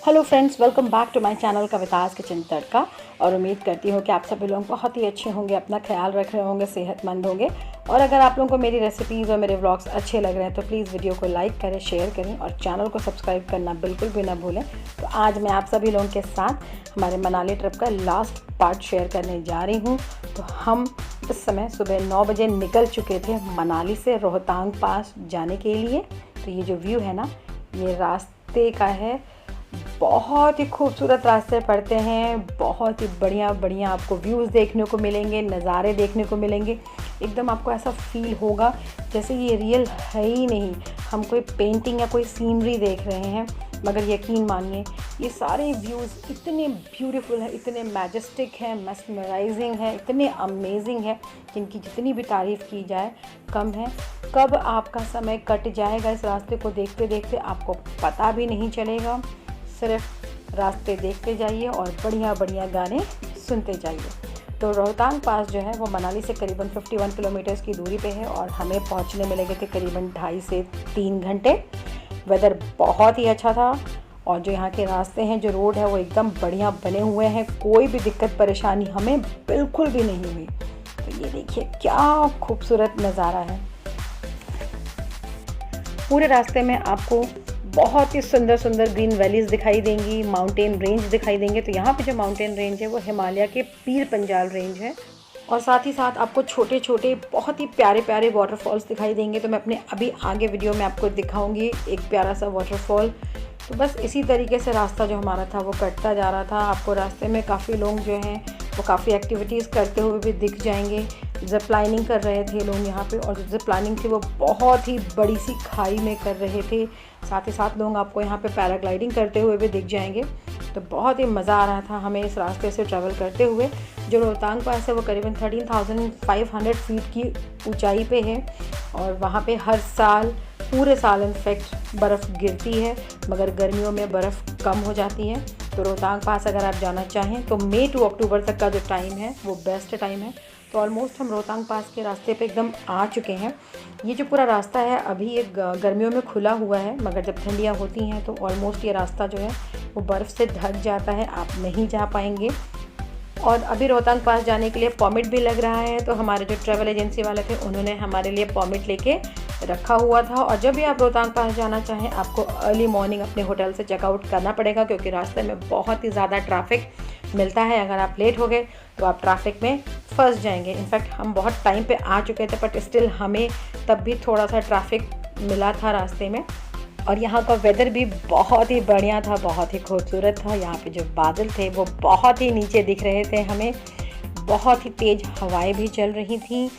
Hello friends, welcome back to my channel Kavita's kitchen tadka. और उम्मीद करती हूँ कि आप सभी लोग बहुत ही अच्छे होंगे, अपना ख्याल रख रहे होंगे, सेहतमंद होंगे। और अगर आप लोगों को मेरी रेसिपीज़ और मेरे व्लॉग्स अच्छे लग रहे हैं तो प्लीज़ वीडियो को लाइक करें, शेयर करें और चैनल को सब्सक्राइब करना बिल्कुल भी ना भूलें। तो आज मैं आप सभी लोगों के साथ हमारे मनाली ट्रिप का लास्ट पार्ट शेयर करने जा रही हूँ। तो हम इस समय सुबह 9 बजे निकल चुके थे मनाली से रोहतांग पास जाने के लिए। तो ये जो व्यू है ना, ये रास्ते का है। बहुत ही खूबसूरत रास्ते पड़ते हैं, बहुत ही बढ़िया बढ़िया आपको व्यूज़ देखने को मिलेंगे, नज़ारे देखने को मिलेंगे। एकदम आपको ऐसा फील होगा जैसे ये रियल है ही नहीं, हम कोई पेंटिंग या कोई सीनरी देख रहे हैं। मगर यकीन मानिए ये सारे व्यूज़ इतने ब्यूटीफुल हैं, इतने मैजेस्टिक हैं, मेस्मराइजिंग हैं, इतने अमेजिंग हैं जिनकी जितनी भी तारीफ़ की जाए कम है। कब आपका समय कट जाएगा इस रास्ते को देखते देखते आपको पता भी नहीं चलेगा। सिर्फ रास्ते देखते जाइए और बढ़िया बढ़िया गाने सुनते जाइए। तो रोहतांग पास जो है वो मनाली से करीबन 51 किलोमीटर्स की दूरी पे है और हमें पहुंचने में लगे थे करीबन 2.5 से 3 घंटे। वेदर बहुत ही अच्छा था और जो यहाँ के रास्ते हैं, जो रोड है वो एकदम बढ़िया बने हुए हैं। कोई भी दिक्कत परेशानी हमें बिल्कुल भी नहीं हुई। तो ये देखिए क्या खूबसूरत नज़ारा है। पूरे रास्ते में आपको बहुत ही सुंदर सुंदर ग्रीन वैलीज़ दिखाई देंगी, माउंटेन रेंज दिखाई देंगे। तो यहाँ पे जो माउंटेन रेंज है वो हिमालय के पीर पंजाल रेंज है और साथ ही साथ आपको छोटे छोटे बहुत ही प्यारे प्यारे वाटरफॉल्स दिखाई देंगे। तो मैं अपने अभी आगे वीडियो में आपको दिखाऊंगी एक प्यारा सा वाटरफॉल। तो बस इसी तरीके से रास्ता जो हमारा था वो कटता जा रहा था। आपको रास्ते में काफ़ी लोग जो हैं वो काफ़ी एक्टिविटीज़ करते हुए भी दिख जाएंगे। ज़िप लाइनिंग कर रहे थे लोग यहाँ पे और जो ज़िप लाइनिंग थी वो बहुत ही बड़ी सी खाई में कर रहे थे। साथ ही साथ लोग आपको यहाँ पे पैराग्लाइडिंग करते हुए भी दिख जाएंगे। तो बहुत ही मज़ा आ रहा था हमें इस रास्ते से ट्रैवल करते हुए। जो रोहतांग पास है वो करीबन 13,500 फीट की ऊंचाई पे है और वहाँ पे हर साल पूरे साल इनफैक्ट बर्फ़ गिरती है, मगर गर्मियों में बर्फ़ कम हो जाती है। तो रोहतांग पास अगर आप जाना चाहें तो मई टू अक्टूबर तक का जो टाइम है वो बेस्ट टाइम है। तो ऑलमोस्ट हम रोहतांग पास के रास्ते पे एकदम आ चुके हैं। ये जो पूरा रास्ता है अभी ये गर्मियों में खुला हुआ है, मगर जब ठंडियाँ होती हैं तो ऑलमोस्ट ये रास्ता जो है वो बर्फ़ से ढक जाता है, आप नहीं जा पाएंगे। और अभी रोहतांग पास जाने के लिए परमिट भी लग रहा है। तो हमारे जो ट्रैवल एजेंसी वाले थे उन्होंने हमारे लिए परमिट लेके रखा हुआ था। और जब भी आप रोहतांग पास जाना चाहें आपको अर्ली मॉर्निंग अपने होटल से चेकआउट करना पड़ेगा, क्योंकि रास्ते में बहुत ही ज़्यादा ट्रैफिक मिलता है। अगर आप लेट हो गए तो आप ट्रैफिक में फंस जाएंगे। इनफैक्ट हम बहुत टाइम पे आ चुके थे बट स्टिल हमें तब भी थोड़ा सा ट्रैफिक मिला था रास्ते में। और यहाँ का वेदर भी बहुत ही बढ़िया था, बहुत ही खूबसूरत था। यहाँ पे जो बादल थे वो बहुत ही नीचे दिख रहे थे हमें, बहुत ही तेज़ हवाएं भी चल रही थी।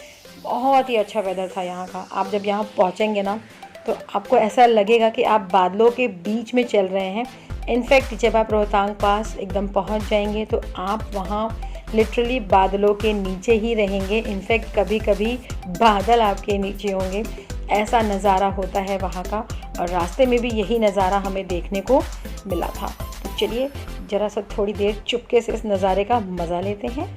बहुत ही अच्छा वेदर था यहाँ का। आप जब यहाँ पहुँचेंगे ना तो आपको ऐसा लगेगा कि आप बादलों के बीच में चल रहे हैं। इनफैक्ट जब आप रोहतांग पास एकदम पहुँच जाएंगे तो आप वहाँ लिटरली बादलों के नीचे ही रहेंगे। इनफैक्ट कभी कभी बादल आपके नीचे होंगे, ऐसा नज़ारा होता है वहाँ का। और रास्ते में भी यही नज़ारा हमें देखने को मिला था। तो चलिए ज़रा सा थोड़ी देर चुपके से इस नज़ारे का मज़ा लेते हैं।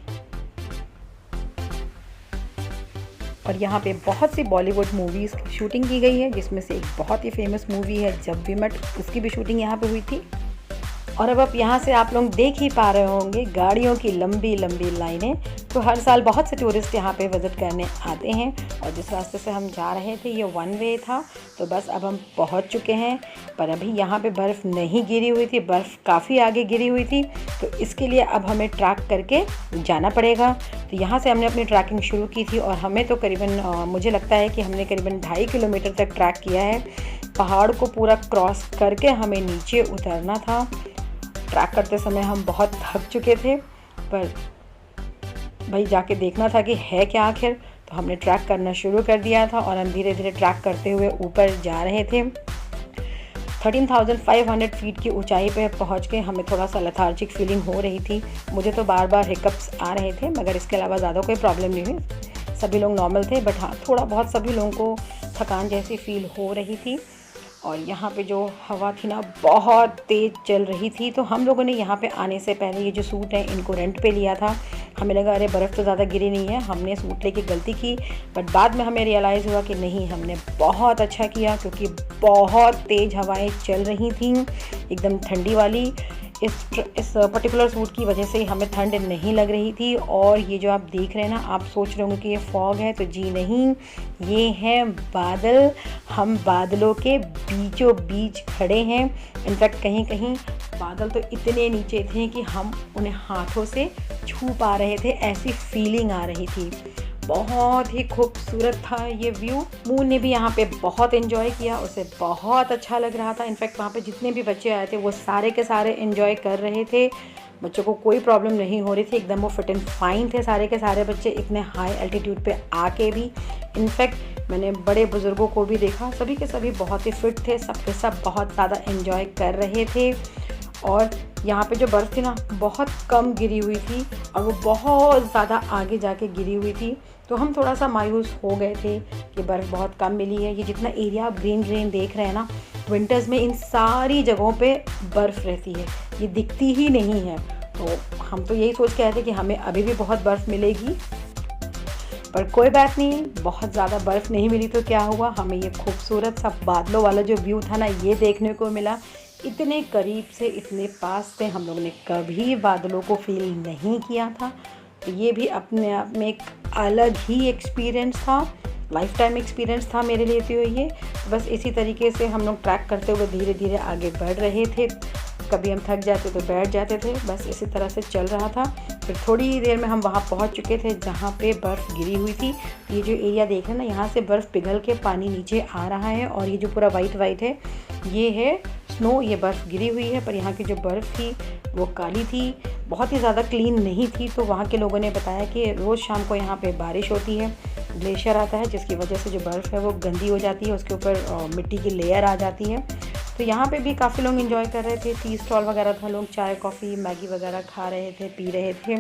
और यहाँ पे बहुत सी बॉलीवुड मूवीज़ की शूटिंग की गई है, जिसमें से एक बहुत ही फेमस मूवी है जब वी मेट, उसकी भी शूटिंग यहाँ पे हुई थी। और अब यहाँ से आप लोग देख ही पा रहे होंगे गाड़ियों की लंबी लंबी लाइनें। तो हर साल बहुत से टूरिस्ट यहाँ पे विज़िट करने आते हैं। और जिस रास्ते से हम जा रहे थे ये वन वे था। तो बस अब हम पहुँच चुके हैं, पर अभी यहाँ पे बर्फ़ नहीं गिरी हुई थी, बर्फ़ काफ़ी आगे गिरी हुई थी। तो इसके लिए अब हमें ट्रैक करके जाना पड़ेगा। तो यहाँ से हमने अपनी ट्रैकिंग शुरू की थी और हमें तो करीबन मुझे लगता है कि हमने करीबन 2.5 किलोमीटर तक ट्रैक किया है। पहाड़ को पूरा क्रॉस करके हमें नीचे उतरना था। ट्रैक करते समय हम बहुत थक चुके थे, पर भाई जाके देखना था कि है क्या आखिर। तो हमने ट्रैक करना शुरू कर दिया था और हम धीरे धीरे ट्रैक करते हुए ऊपर जा रहे थे। 13,500 फीट की ऊंचाई पे पहुंच के हमें थोड़ा सा लेथार्जिक फीलिंग हो रही थी। मुझे तो बार बार हिकअप्स आ रहे थे, मगर इसके अलावा ज़्यादा कोई प्रॉब्लम नहीं हुई। सभी लोग नॉर्मल थे, बट हाँ थोड़ा बहुत सभी लोगों को थकान जैसी फील हो रही थी। और यहाँ पे जो हवा थी ना बहुत तेज़ चल रही थी। तो हम लोगों ने यहाँ पे आने से पहले ये जो सूट है इनको रेंट पे लिया था। हमें लगा अरे बर्फ़ तो ज़्यादा गिरी नहीं है, हमने सूट लेके गलती की। बट बाद में हमें रियलाइज़ हुआ कि नहीं, हमने बहुत अच्छा किया, क्योंकि बहुत तेज़ हवाएं चल रही थीं, एकदम ठंडी वाली। इस पर्टिकुलर सूट की वजह से हमें ठंड नहीं लग रही थी। और ये जो आप देख रहे हैं ना, आप सोच रहे होंगे कि ये फॉग है, तो जी नहीं, ये हैं बादल। हम बादलों के बीचों बीच खड़े हैं। इनफैक्ट कहीं कहीं बादल तो इतने नीचे थे कि हम उन्हें हाथों से छू पा रहे थे, ऐसी फीलिंग आ रही थी। बहुत ही खूबसूरत था ये व्यू। मून ने भी यहाँ पे बहुत एंजॉय किया, उसे बहुत अच्छा लग रहा था। इनफैक्ट वहाँ पे जितने भी बच्चे आए थे वो सारे के सारे एंजॉय कर रहे थे, बच्चों को कोई प्रॉब्लम नहीं हो रही थी, एकदम वो फिट एंड फाइन थे सारे के सारे बच्चे, इतने हाई एल्टीट्यूड पे आके भी। इनफैक्ट मैंने बड़े बुज़ुर्गों को भी देखा, सभी के सभी बहुत ही फिट थे, सब के सब बहुत ज़्यादा एंजॉय कर रहे थे। और यहाँ पे जो बर्फ़ थी ना, बहुत कम गिरी हुई थी और वो बहुत ज़्यादा आगे जाके गिरी हुई थी। तो हम थोड़ा सा मायूस हो गए थे कि बर्फ़ बहुत कम मिली है। ये जितना एरिया आप ग्रीन ग्रीन देख रहे हैं ना, विंटर्स में इन सारी जगहों पे बर्फ़ रहती है, ये दिखती ही नहीं है। तो हम तो यही सोच के आए थे कि हमें अभी भी बहुत बर्फ़ मिलेगी, पर कोई बात नहीं, बहुत ज़्यादा बर्फ़ नहीं मिली तो क्या हुआ, हमें ये खूबसूरत सा बादलों वाला जो व्यू था ना, ये देखने को मिला। इतने करीब से, इतने पास से हम लोगों ने कभी बादलों को फील नहीं किया था। तो ये भी अपने आप में एक अलग ही एक्सपीरियंस था, लाइफ टाइम एक्सपीरियंस था मेरे लिए तो ये। बस इसी तरीके से हम लोग ट्रैक करते हुए धीरे धीरे आगे बढ़ रहे थे। कभी हम थक जाते तो बैठ जाते थे, बस इसी तरह से चल रहा था। फिर थोड़ी ही देर में हम वहाँ पहुँच चुके थे जहाँ पे बर्फ़ गिरी हुई थी। ये जो एरिया देख रहे हैं ना, यहाँ से बर्फ़ पिघल के पानी नीचे आ रहा है, और ये जो पूरा वाइट वाइट है ये है स्नो। ये बर्फ़ गिरी हुई है, पर यहाँ की जो बर्फ़ थी वो काली थी, बहुत ही ज़्यादा क्लीन नहीं थी। तो वहाँ के लोगों ने बताया कि रोज़ शाम को यहाँ पे बारिश होती है, ग्लेशियर आता है, जिसकी वजह से जो बर्फ़ है वो गंदी हो जाती है, उसके ऊपर मिट्टी की लेयर आ जाती है। तो यहाँ पे भी काफ़ी लोग एंजॉय कर रहे थे, टी स्टॉल वगैरह था, लोग चाय कॉफ़ी मैगी वगैरह खा रहे थे, पी रहे थे,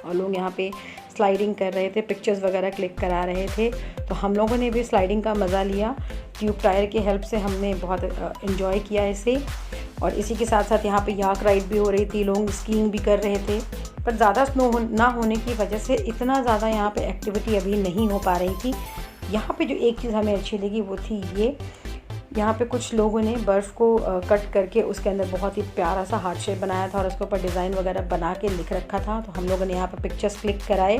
और लोग यहाँ पे स्लाइडिंग कर रहे थे, पिक्चर्स वगैरह क्लिक करा रहे थे। तो हम लोगों ने भी स्लाइडिंग का मज़ा लिया, ट्यूब टायर की हेल्प से हमने बहुत एंजॉय किया इसे। और इसी के साथ साथ यहाँ पे याक राइड भी हो रही थी, लोग स्कीइंग भी कर रहे थे। पर ज़्यादा स्नो ना होने की वजह से इतना ज़्यादा यहाँ पे एक्टिविटी अभी नहीं हो पा रही थी। यहाँ पे जो एक चीज़ हमें अच्छी लगी वो थी ये, यहाँ पे कुछ लोगों ने बर्फ़ को कट करके उसके अंदर बहुत ही प्यारा सा हार्ट शेप बनाया था, और उसके ऊपर डिज़ाइन वगैरह बना के लिख रखा था। तो हम लोगों ने यहाँ पे पिक्चर्स क्लिक कराए।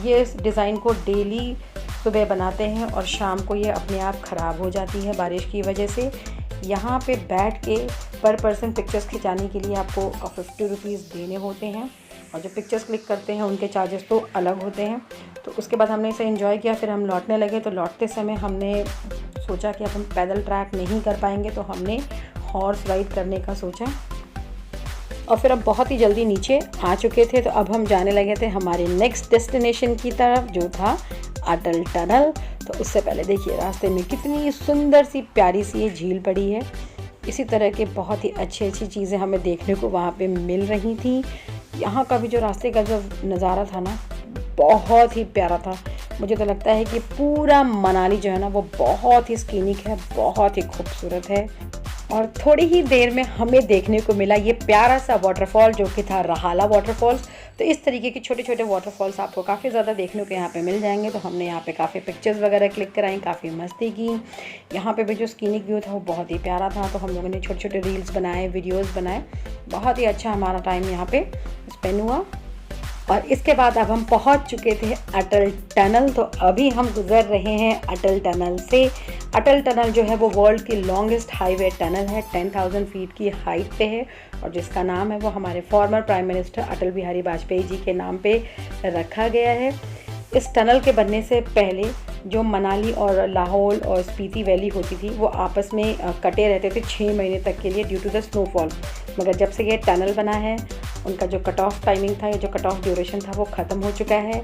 ये इस डिज़ाइन को डेली सुबह बनाते हैं और शाम को ये अपने आप ख़राब हो जाती है बारिश की वजह से। यहाँ पे बैठ के पर पर्सन पिक्चर्स खिंचाने के लिए आपको 50 रुपीज़ देने होते हैं, और जो पिक्चर्स क्लिक करते हैं उनके चार्जेस तो अलग होते हैं। तो उसके बाद हमने इसे एंजॉय किया, फिर हम लौटने लगे। तो लौटते समय हमने सोचा कि अब हम पैदल ट्रैक नहीं कर पाएंगे, तो हमने हॉर्स राइड करने का सोचा। और फिर अब बहुत ही जल्दी नीचे आ चुके थे, तो अब हम जाने लगे थे हमारे नेक्स्ट डेस्टिनेशन की तरफ, जो था अटल टनल। तो उससे पहले देखिए रास्ते में कितनी सुंदर सी प्यारी सी ये झील पड़ी है। इसी तरह के बहुत ही अच्छी अच्छी चीज़ें हमें देखने को वहाँ पे मिल रही थी। यहाँ का भी जो रास्ते का जो नज़ारा था ना, बहुत ही प्यारा था। मुझे तो लगता है कि पूरा मनाली जो है ना, वो बहुत ही स्कीनिक है, बहुत ही खूबसूरत है। और थोड़ी ही देर में हमें देखने को मिला ये प्यारा सा वाटरफॉल, जो कि था रहाला वाटरफॉल्स। तो इस तरीके के छोटे छोटे वाटरफॉल्स आपको काफ़ी ज़्यादा देखने को यहाँ पे मिल जाएंगे। तो हमने यहाँ पे काफ़ी पिक्चर्स वगैरह क्लिक कराई, काफ़ी मस्ती की। यहाँ पे भी जो स्कीनिक व्यू था वो बहुत ही प्यारा था। तो हम लोगों ने छोटे छोटे रील्स बनाए, वीडियोज़ बनाए, बहुत ही अच्छा हमारा टाइम यहाँ पे स्पेंड हुआ। और इसके बाद अब हम पहुंच चुके थे अटल टनल। तो अभी हम गुजर रहे हैं अटल टनल से। अटल टनल जो है वो वर्ल्ड की लॉन्गेस्ट हाईवे टनल है, 10,000 फीट की हाइट पे है, और जिसका नाम है वो हमारे former prime minister Atal Bihari Vajpayee ji के नाम पे रखा गया है। इस टनल के बनने से पहले जो मनाली और लाहौल और स्पीति वैली होती थी वो आपस में कटे रहते थे 6 महीने तक के लिए ड्यू टू द स्नोफॉल। मगर जब से ये टनल बना है, उनका जो कट ऑफ टाइमिंग था या जो कट ऑफ ड्यूरेशन था वो ख़त्म हो चुका है।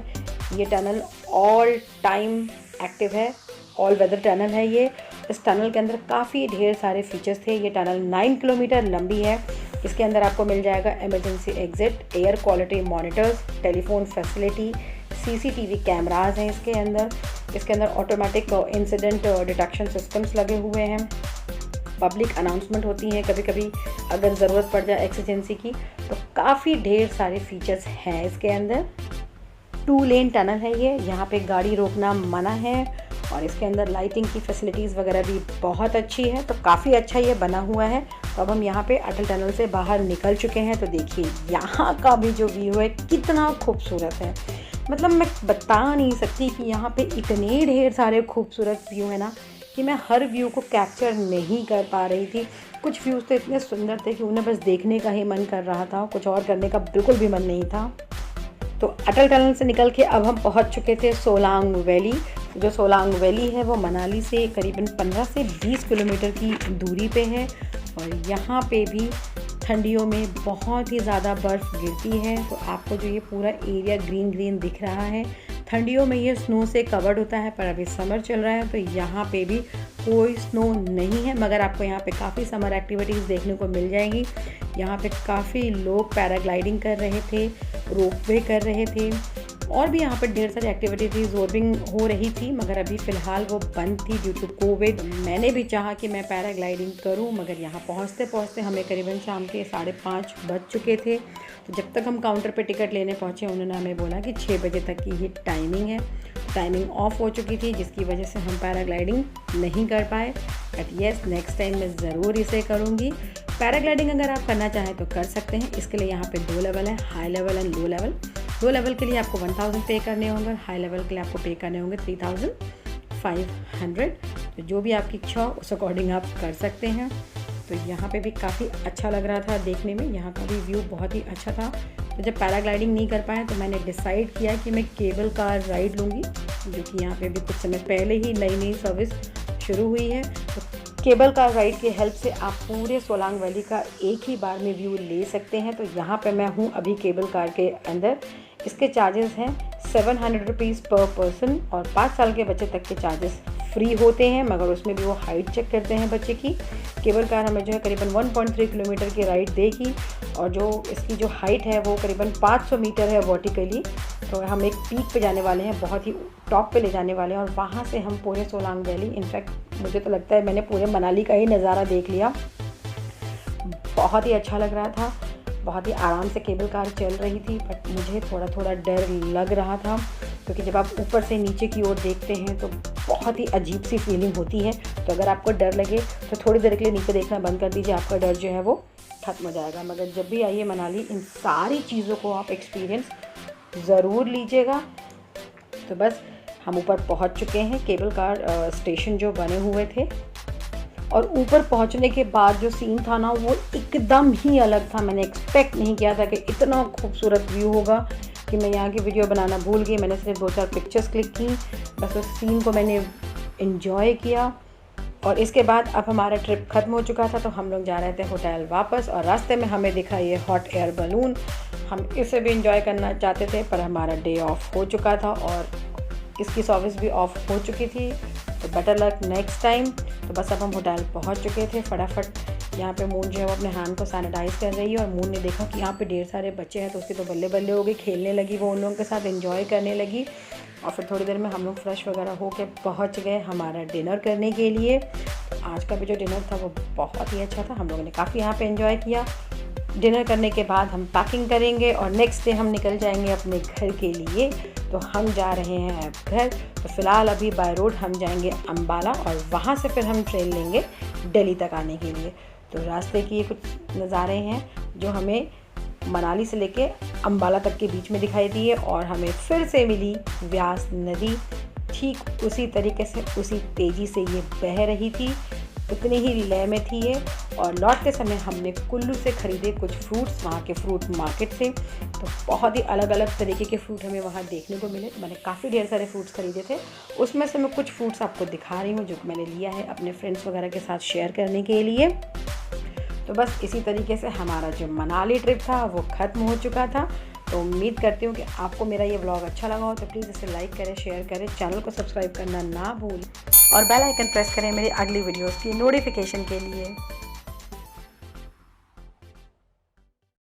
ये टनल ऑल टाइम एक्टिव है, ऑल वेदर टनल है ये। इस टनल के अंदर काफ़ी ढेर सारे फीचर्स थे। ये टनल 9 किलोमीटर लंबी है। इसके अंदर आपको मिल जाएगा emergency exit, air quality monitors, telephone facility, CCTV cameras हैं इसके अंदर ऑटोमेटिक इंसिडेंट डिटेक्शन सिस्टम्स लगे हुए हैं। पब्लिक अनाउंसमेंट होती हैं कभी कभी अगर ज़रूरत पड़ जाए एक्सीजेंसी की। तो काफ़ी ढेर सारे फीचर्स हैं इसके अंदर। 2 लेन टनल है ये, यहाँ पे गाड़ी रोकना मना है और इसके अंदर लाइटिंग की फैसिलिटीज़ वगैरह भी बहुत अच्छी है, तो काफ़ी अच्छा ये बना हुआ है। तो अब हम यहाँ पे अटल टनल से बाहर निकल चुके हैं। तो देखिए यहाँ का भी जो व्यू है कितना खूबसूरत है, मतलब मैं बता नहीं सकती कि यहाँ पे इतने ढेर सारे खूबसूरत व्यू है ना कि मैं हर व्यू को कैप्चर नहीं कर पा रही थी। कुछ व्यूज़ तो इतने सुंदर थे कि उन्हें बस देखने का ही मन कर रहा था, कुछ और करने का बिल्कुल भी मन नहीं था। तो अटल टनल से निकल के अब हम पहुंच चुके थे सोलांग वैली। जो सोलांग वैली है वो मनाली से करीबन 15 से 20 किलोमीटर की दूरी पे है और यहाँ पे भी ठंडियों में बहुत ही ज़्यादा बर्फ़ गिरती है। तो आपको जो ये पूरा एरिया ग्रीन ग्रीन दिख रहा है, ठंडियों में ये स्नो से कवर्ड होता है, पर अभी समर चल रहा है तो यहाँ पे भी कोई स्नो नहीं है, मगर आपको यहाँ पे काफ़ी समर एक्टिविटीज़ देखने को मिल जाएंगी। यहाँ पे काफ़ी लोग पैराग्लाइडिंग कर रहे थे, रोपवे कर रहे थे और भी यहाँ पर ढेर सारी एक्टिविटीज़ जोरबिंग हो रही थी, मगर अभी फ़िलहाल वो बंद थी ड्यू टू कोविड। मैंने भी चाहा कि मैं पैराग्लाइडिंग करूँ, मगर यहाँ पहुँचते पहुँचते हमें करीबन शाम के 5:30 बज चुके थे। तो जब तक हम काउंटर पे टिकट लेने पहुँचे उन्होंने हमें बोला कि 6 बजे तक की ही टाइमिंग है। टाइमिंग ऑफ हो चुकी थी जिसकी वजह से हम पैराग्लाइडिंग नहीं कर पाए। बट येस, नेक्स्ट टाइम मैं ज़रूर इसे करूँगी। पैराग्लाइडिंग अगर आप करना चाहें तो कर सकते हैं। इसके लिए यहाँ पे 2 लेवल है, high level and low level. Low level के लिए आपको 1000 पे करने होंगे, हाई लेवल के लिए आपको पे करने होंगे 3500। तो जो भी आपकी इच्छा हो उस अकॉर्डिंग आप कर सकते हैं। तो यहाँ पे भी काफ़ी अच्छा लग रहा था देखने में, यहाँ का भी व्यू बहुत ही अच्छा था। तो जब पैराग्लाइडिंग नहीं कर पाए तो मैंने डिसाइड किया कि मैं केबल कार राइड लूँगी, जो कि यहाँ पे भी कुछ समय पहले ही नई सर्विस शुरू हुई है। तो केबल कार राइड की हेल्प से आप पूरे सोलांग वैली का एक ही बार में व्यू ले सकते हैं। तो यहाँ पे मैं हूँ अभी केबल कार के अंदर। इसके चार्जेस हैं 700 रुपीज़ पर पर्सन और 5 साल के बच्चे तक के चार्जेस फ्री होते हैं, मगर उसमें भी वो हाइट चेक करते हैं बच्चे की। केबल कार हमें जो है करीबन 1.3 किलोमीटर की राइड देगी और जो इसकी जो हाइट है वो करीबन 500 मीटर है वर्टिकली। तो हम एक पीक पे जाने वाले हैं, बहुत ही टॉप पे ले जाने वाले हैं और वहाँ से हम पूरे सोलांग वैली, इनफैक्ट मुझे तो लगता है मैंने पूरे मनाली का ही नज़ारा देख लिया। बहुत ही अच्छा लग रहा था, बहुत ही आराम से केबल कार चल रही थी। बट मुझे थोड़ा थोड़ा डर लग रहा था क्योंकि जब आप ऊपर से नीचे की ओर देखते हैं तो बहुत ही अजीब सी फीलिंग होती है। तो अगर आपको डर लगे तो थोड़ी देर के लिए नीचे देखना बंद कर दीजिए, आपका डर जो है वो ख़त्म हो जाएगा। मगर जब भी आइए मनाली, इन सारी चीज़ों को आप एक्सपीरियंस ज़रूर लीजिएगा। तो बस हम ऊपर पहुंच चुके हैं। केबल कार स्टेशन जो बने हुए थे और ऊपर पहुंचने के बाद जो सीन था ना वो एकदम ही अलग था। मैंने एक्सपेक्ट नहीं किया था कि इतना खूबसूरत व्यू होगा कि मैं यहाँ की वीडियो बनाना भूल गई। मैंने सिर्फ 2-4 पिक्चर्स क्लिक की, बस उस सीन को मैंने एंजॉय किया। और इसके बाद अब हमारा ट्रिप ख़त्म हो चुका था तो हम लोग जा रहे थे होटल वापस और रास्ते में हमें दिखा ये हॉट एयर बलून। हम इसे भी एंजॉय करना चाहते थे पर हमारा डे ऑफ हो चुका था और इसकी सर्विस भी ऑफ हो चुकी थी। तो बेटर लक नेक्स्ट टाइम। तो बस अब हम होटल पहुंच चुके थे। फटाफट यहाँ पे मून जो है वो अपने हाथ को सैनिटाइज़ कर रही है और मून ने देखा कि यहाँ पे ढेर सारे बच्चे हैं तो उसकी तो बल्ले बल्ले हो गई, खेलने लगी, वो उन लोगों के साथ एंजॉय करने लगी। और फिर थोड़ी देर में हम लोग फ्रेश वगैरह होकर पहुँच गए हमारा डिनर करने के लिए। आज का भी जो डिनर था वो बहुत ही अच्छा था, हम लोगों ने काफ़ी यहाँ पर एंजॉय किया। डिनर करने के बाद हम पैकिंग करेंगे और नेक्स्ट डे हम निकल जाएंगे अपने घर के लिए। तो हम जा रहे हैं अब घर। तो फ़िलहाल अभी बाय रोड हम जाएंगे अम्बाला और वहाँ से फिर हम ट्रेन लेंगे दिल्ली तक आने के लिए। तो रास्ते की ये कुछ नज़ारे हैं जो हमें मनाली से लेके अम्बाला तक के बीच में दिखाई दिए और हमें फिर से मिली व्यास नदी। ठीक उसी तरीके से, उसी तेज़ी से ये बह रही थी, उतनी ही लय में थी ये। और लौटते समय हमने कुल्लू से ख़रीदे कुछ फ्रूट्स वहाँ के फ्रूट मार्केट से। तो बहुत ही अलग अलग तरीके के फ्रूट हमें वहाँ देखने को मिले। मैंने काफ़ी ढेर सारे फ्रूट्स ख़रीदे थे, उसमें से मैं कुछ फ्रूट्स आपको दिखा रही हूँ जो मैंने लिया है अपने फ्रेंड्स वगैरह के साथ शेयर करने के लिए। तो बस इसी तरीके से हमारा जो मनाली ट्रिप था वो ख़त्म हो चुका था। तो उम्मीद करती हूँ कि आपको मेरा ये व्लॉग अच्छा लगा हो। तो प्लीज़ इसे लाइक करें, शेयर करें, चैनल को सब्सक्राइब करना ना भूलें और बेल आइकन प्रेस करें मेरी अगली वीडियोस की नोटिफिकेशन के लिए।